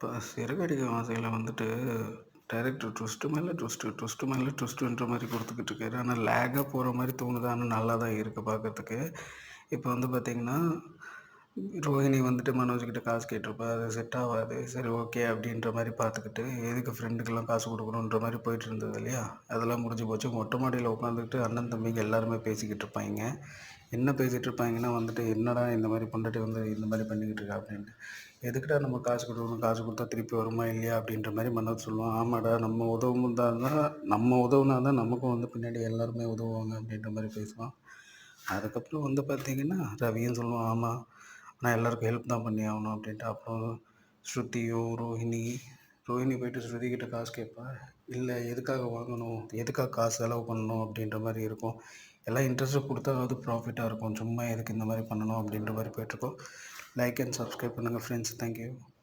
இப்போ சிறகடிக்க ஆசையில வந்துட்டு டைரக்டர் ட்விஸ்ட்டு மேல ட்விஸ்ட்டு, ட்விஸ்ட்டு மேல ட்விஸ்ட்டுன்ற மாரி குடுத்துக்கிட்டு இருக்காரு. ஆனா லேகா போற மாரி தோணுது. ஆனா நல்லா தான் இருக்கு பார்க்கறதுக்கு. இப்போ வந்து பார்த்தீங்கன்னா, ரோஹிணி வந்துட்டு மனோஜ் கிட்ட காசு கேட்டிருப்பா. அது செட் ஆவாது. சரி ஓகே அப்படின்ற மாரி பார்த்துக்கிட்டு, எதுக்கு ஃப்ரெண்டுக்கெல்லாம் காசு குடுக்கணுன்ற மாரி போயிட்டு இருந்தது இல்லையா? அதெல்லாம் முடிஞ்சு போச்சு. மொட்டை மாடியில உட்காந்துக்கிட்டு அண்ணன், தம்பிங்க எல்லாருமே பேசிக்கிட்டு இருப்பாய்ங்க. என்ன பேசிட்டு இருப்பாய்ங்கன்னா வந்துட்டு, "என்னடா இந்த மாரி பொண்டாட்டி வந்து இந்த மாரி பண்ணிக்கிட்டு இருக்கா?" அப்படின்ட்டு. "எதுக்குடா நம்ம காசு குடுக்கணும்? காசு குடுத்தா திருப்பி வருமா இல்லையா?" அப்படின்ற மாரி மனோஜ் சொல்லுவான். "ஆமாடா நம்ம உதவும்தா தான் நம்ம உதவுனா தான் நமக்கும் வந்து பின்னாடி எல்லாருமே உதவுவாங்க." அப்படின்ற மாரி பேசுவான். அதுக்கப்புறம் வந்து பார்த்தீங்கன்னா, ரவியும் சொல்லுவான், "ஆமா. நான் எல்லாருக்கும் ஹெல்ப் தான் பண்ணி ஆகணும்." அப்படின்ட்டு. அப்புறம் ஸ்ருதியும், ரோஹிணி போயிட்டு ஸ்ருதி கிட்ட காசு கேட்பா. "இல்ல எதுக்காக வாங்கணும்? எதுக்காக காசு செலவு பண்ணணும்?" அப்படின்ற மாரி இருக்கும். எல்லாம் இன்ட்ரெஸ்ட்டா குடுத்தாவது ப்ராஃபிட்டா இருக்கும். சும்மா எதுக்கு இந்த மாரி பண்ணணும் அப்படின்ற மாரி போயிட்டுருக்கும். லைக் அண்ட் சப்ஸ்கிரைப் பண்ணுங்கள் ஃப்ரெண்ட்ஸ். Thank you.